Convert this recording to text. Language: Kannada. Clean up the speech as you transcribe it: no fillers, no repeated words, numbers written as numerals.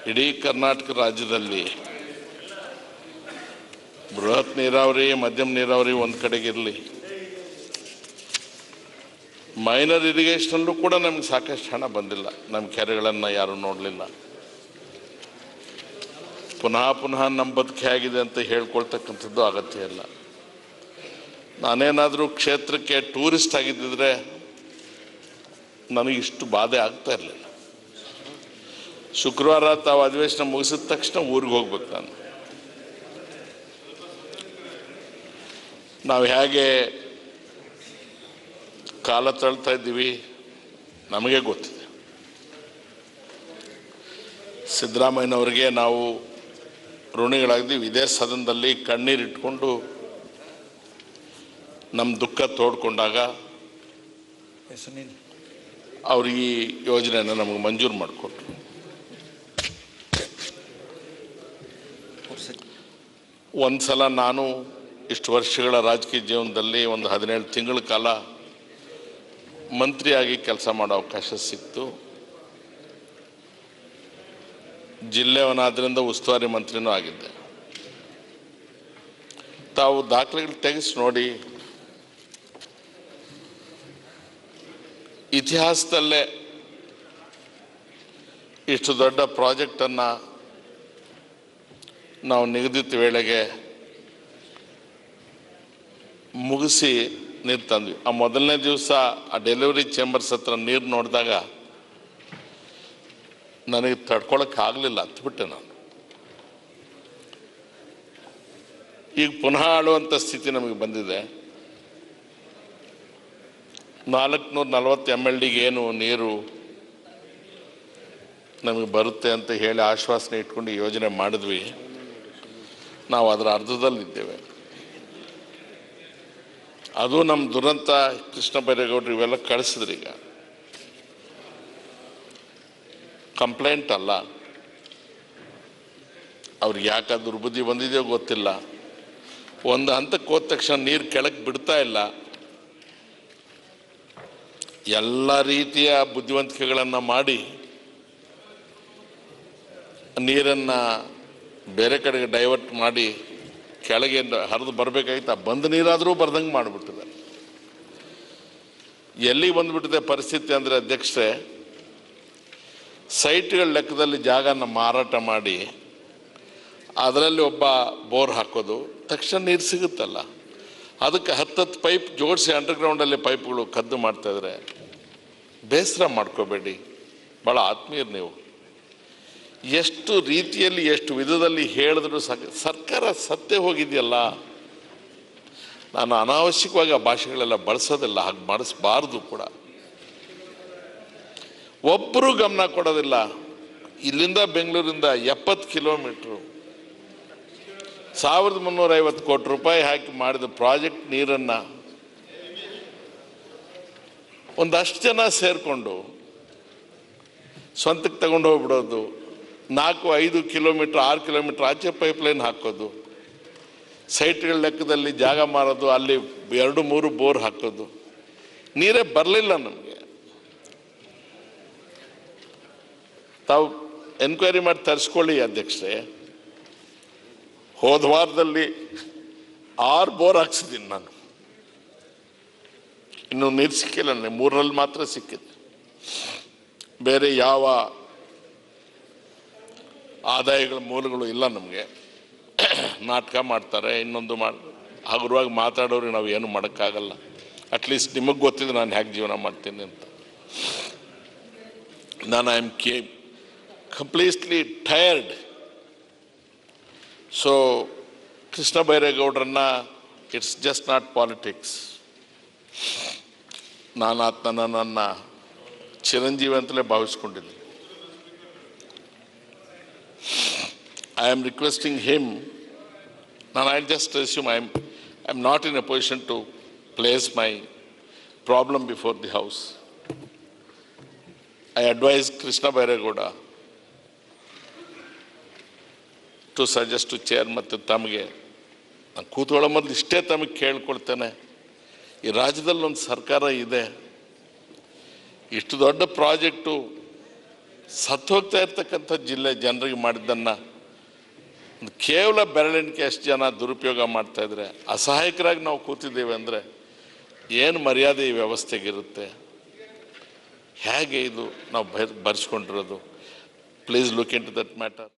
ಇಡೀ ಕರ್ನಾಟಕ ರಾಜ್ಯದಲ್ಲಿ ಬೃಹತ್ ನೀರಾವರಿ, ಮಧ್ಯಮ ನೀರಾವರಿ ಒಂದು ಕಡೆಗಿರಲಿ, ಮೈನರ್ ಇರಿಗೇಷನಲ್ಲೂ ಕೂಡ ನಮ್ಗೆ ಸಾಕಷ್ಟು ಹಣ ಬಂದಿಲ್ಲ. ನಮ್ಮ ಕೆರೆಗಳನ್ನು ಯಾರೂ ನೋಡಲಿಲ್ಲ. ಪುನಃ ನಮ್ಮ ಬದುಕೆ ಆಗಿದೆ ಅಂತ ಹೇಳ್ಕೊಳ್ತಕ್ಕಂಥದ್ದು ಅಗತ್ಯ ಇಲ್ಲ. ನಾನೇನಾದರೂ ಕ್ಷೇತ್ರಕ್ಕೆ ಟೂರಿಸ್ಟ್ ಆಗಿದ್ದಿದ್ರೆ ನನಗಿಷ್ಟು ಬಾಧೆ ಆಗ್ತಾ ಇರಲಿಲ್ಲ. ಶುಕ್ರವಾರ ತಾವು ಅಧಿವೇಶನ ಮುಗಿಸಿದ ತಕ್ಷಣ ಊರಿಗೆ ಹೋಗ್ಬೇಕು ನಾನು. ನಾವು ಹೇಗೆ ಕಾಲ ತಳ್ತಾ ಇದ್ದೀವಿ ನಮಗೆ ಗೊತ್ತಿದೆ. ಸಿದ್ದರಾಮಯ್ಯನವರಿಗೆ ನಾವು ಋಣಿಗಳಾಗಿದ್ದೀವಿ. ಇದೇ ಸದನದಲ್ಲಿ ಕಣ್ಣೀರಿಟ್ಕೊಂಡು ನಮ್ಮ ದುಃಖ ತೋಡ್ಕೊಂಡಾಗ ಅವ್ರು ಈ ಯೋಜನೆಯನ್ನು ನಮಗೆ ಮಂಜೂರು ಮಾಡಿಕೊಟ್ರು. ಒಂದು ಸಲ ನಾನು ಇಷ್ಟು ವರ್ಷಗಳ ರಾಜಕೀಯ ಜೀವನದಲ್ಲಿ ಒಂದು 17 ತಿಂಗಳ ಕಾಲ ಮಂತ್ರಿಯಾಗಿ ಕೆಲಸ ಮಾಡೋ ಅವಕಾಶ ಸಿಕ್ತು. ಜಿಲ್ಲೆಯವನಾದ್ರಿಂದ ಉಸ್ತುವಾರಿ ಮಂತ್ರಿನೂ ಆಗಿದ್ದೆ. ತಾವು ದಾಖಲೆಗಳು ತೆಗೆಸಿ ನೋಡಿ, ಇತಿಹಾಸದಲ್ಲೇ ಇಷ್ಟು ದೊಡ್ಡ ಪ್ರಾಜೆಕ್ಟನ್ನು ನಾವು ನಿಗದಿತ ವೇಳೆಗೆ ಮುಗಿಸಿ ನೀರು ತಂದ್ವಿ. ಆ ಮೊದಲನೇ ದಿವಸ ಆ ಡೆಲಿವರಿ ಚೇಂಬರ್ಸ್ ಹತ್ರ ನೀರು ನೋಡಿದಾಗ ನನಗೆ ತಡ್ಕೊಳಕ್ಕೆ ಆಗಲಿಲ್ಲ, ಹತ್ಬಿಟ್ಟೆ ನಾನು. ಈಗ ಪುನಃ ಆಳುವಂಥ ಸ್ಥಿತಿ ನಮಗೆ ಬಂದಿದೆ. 440 MLDಗೆ ಏನು ನೀರು ನಮಗೆ ಬರುತ್ತೆ ಅಂತ ಹೇಳಿ ಆಶ್ವಾಸನೆ ಇಟ್ಕೊಂಡು ಈ ಯೋಜನೆ ಮಾಡಿದ್ವಿ. ನಾವು ಅದರ ಅರ್ಧದಲ್ಲಿದ್ದೇವೆ. ಅದು ನಮ್ಮ ದುರಂತ. ಕೃಷ್ಣ ಬೈರೇಗೌಡರು ಇವೆಲ್ಲ ಕಳಿಸಿದ್ರಿ. ಈಗ ಕಂಪ್ಲೇಂಟ್ ಅಲ್ಲ, ಅವ್ರಿಗೆ ಯಾಕೆ ದುರ್ಬುದ್ಧಿ ಬಂದಿದೆಯೋ ಗೊತ್ತಿಲ್ಲ. ಒಂದು ಹಂತಕ್ಕೆ ಹೋದ ತಕ್ಷಣ ನೀರು ಕೆಳಕ್ಕೆ ಬಿಡ್ತಾ ಇಲ್ಲ. ಎಲ್ಲ ರೀತಿಯ ಬುದ್ಧಿವಂತಿಕೆಗಳನ್ನು ಮಾಡಿ ನೀರನ್ನು ಬೇರೆ ಕಡೆಗೆ ಡೈವರ್ಟ್ ಮಾಡಿ ಕೆಳಗೆ ಹರಿದು ಬರಬೇಕಾಗಿತ್ತು. ಬಂದ ನೀರಾದರೂ ಬರ್ದಂಗೆ ಮಾಡಿಬಿಟ್ಟಿದೆ. ಎಲ್ಲಿಗೆ ಬಂದುಬಿಟ್ಟಿದೆ ಪರಿಸ್ಥಿತಿ ಅಂದರೆ, ಅಧ್ಯಕ್ಷರೇ, ಸೈಟ್ಗಳ ಲೆಕ್ಕದಲ್ಲಿ ಜಾಗನ ಮಾರಾಟ ಮಾಡಿ ಅದರಲ್ಲಿ ಒಬ್ಬ ಬೋರ್ ಹಾಕೋದು, ತಕ್ಷಣ ನೀರು ಸಿಗುತ್ತಲ್ಲ. ಅದಕ್ಕೆ 10 ಪೈಪ್ ಜೋಡಿಸಿ ಅಂಡರ್ಗ್ರೌಂಡಲ್ಲಿ ಪೈಪ್ಗಳು ಕದ್ದು ಮಾಡ್ತಾಯಿದ್ರೆ ಬೇಸರ ಮಾಡ್ಕೋಬೇಡಿ. ಭಾಳ ಆತ್ಮೀಯರು ನೀವು. ಎಷ್ಟು ರೀತಿಯಲ್ಲಿ ಎಷ್ಟು ವಿಧದಲ್ಲಿ ಹೇಳಿದ್ರು ಸರ್ಕಾರ ಸತ್ತೇ ಹೋಗಿದೆಯಲ್ಲ. ನಾನು ಅನಾವಶ್ಯಕವಾಗಿ ಆ ಭಾಷೆಗಳೆಲ್ಲ ಬಳಸೋದಿಲ್ಲ, ಹಾಗೆ ಮಾಡಿಸ್ಬಾರ್ದು ಕೂಡ. ಒಬ್ಬರು ಗಮನ ಕೊಡೋದಿಲ್ಲ. ಇಲ್ಲಿಂದ ಬೆಂಗಳೂರಿಂದ 70 ಕಿಲೋಮೀಟ್ರು 1350 ಕೋಟಿ ರೂಪಾಯಿ ಹಾಕಿ ಮಾಡಿದ ಪ್ರಾಜೆಕ್ಟ್ ನೀರನ್ನು ಒಂದಷ್ಟು ಜನ ಸೇರಿಕೊಂಡು ಸ್ವಂತಕ್ಕೆ ತಗೊಂಡು ಹೋಗ್ಬಿಡೋದು. 4-5 ಕಿಲೋಮೀಟ್ರ್ 6 ಕಿಲೋಮೀಟ್ರ್ ಆಚೆ ಪೈಪ್ಲೈನ್ ಹಾಕೋದು, ಸೈಟ್ಗಳ ಲೆಕ್ಕದಲ್ಲಿ ಜಾಗ ಮಾರೋದು, ಅಲ್ಲಿ 2-3 ಬೋರ್ ಹಾಕೋದು. ನೀರೇ ಬರಲಿಲ್ಲ ನಮಗೆ. ತಾವು ಎನ್ಕ್ವೈರಿ ಮಾಡಿ ತರಿಸ್ಕೊಳ್ಳಿ ಅಧ್ಯಕ್ಷರೇ. ಹೋದ ವಾರದಲ್ಲಿ 6 ಬೋರ್ ಹಾಕ್ಸಿದ್ದೀನಿ ನಾನು. ಇನ್ನೂ ನೀರು ಸಿಕ್ಕಿಲ್ಲ. 3ರಲ್ಲಿ ಮಾತ್ರ ಸಿಕ್ಕಿದೆ. ಬೇರೆ ಯಾವ ಆದಾಯಗಳ ಮೂಲಗಳು ಇಲ್ಲ ನಮಗೆ. ನಾಟಕ ಮಾಡ್ತಾರೆ, ಇನ್ನೊಂದು ಹಗುರವಾಗಿ ಮಾತಾಡೋರಿಗೆ ನಾವು ಏನು ಮಾಡೋಕ್ಕಾಗಲ್ಲ. ಅಟ್ಲೀಸ್ಟ್ ನಿಮಗೆ ಗೊತ್ತಿದೆ ನಾನು ಹೇಗೆ ಜೀವನ ಮಾಡ್ತೀನಿ ಅಂತ. ನಾನು I am completely tired. So Krishna ಬೈರೇಗೌಡರನ್ನ ಇಟ್ಸ್ ಜಸ್ಟ್ ನಾಟ್ ಪಾಲಿಟಿಕ್ಸ್. ನಾನು ಆತನ ನನ್ನ ಚಿರಂಜೀವಿ ಅಂತಲೇ ಭಾವಿಸ್ಕೊಂಡಿದ್ದೆ. I am requesting him, and I'll just assume I'm not in a position to place my problem before the House. I advise Krishna Bairegowda to suggest to chair ಮತ್ತು ತಮಗೆ ನಾನು ಕೂತ್ಕೊಳ್ಳೋ ಮೊದಲು ಇಷ್ಟೇ ತಮಗೆ ಕೇಳ್ಕೊಳ್ತೇನೆ. ಈ ರಾಜ್ಯದಲ್ಲಿ ಒಂದು ಸರ್ಕಾರ ಇದೆ. ಇಷ್ಟು ದೊಡ್ಡ ಪ್ರಾಜೆಕ್ಟು ಸತ್ತು ಹೋಗ್ತಾ ಇರ್ತಕ್ಕಂಥ ಜಿಲ್ಲೆ ಜನರಿಗೆ ಮಾಡಿದ್ದನ್ನು ಕೇವಲ ಬೆರಳೆಣಿಕೆ ಅಷ್ಟು ಜನ ದುರುಪಯೋಗ ಮಾಡ್ತಾಯಿದ್ರೆ ಅಸಹಾಯಕರಾಗಿ ನಾವು ಕೂತಿದ್ದೇವೆ ಅಂದರೆ ಏನು ಮರ್ಯಾದೆ ಈ ವ್ಯವಸ್ಥೆಗಿರುತ್ತೆ? ಹೇಗೆ ಇದು ನಾವು ಬರೆಸ್ಕೊಂಡಿರೋದು? Please look into that matter.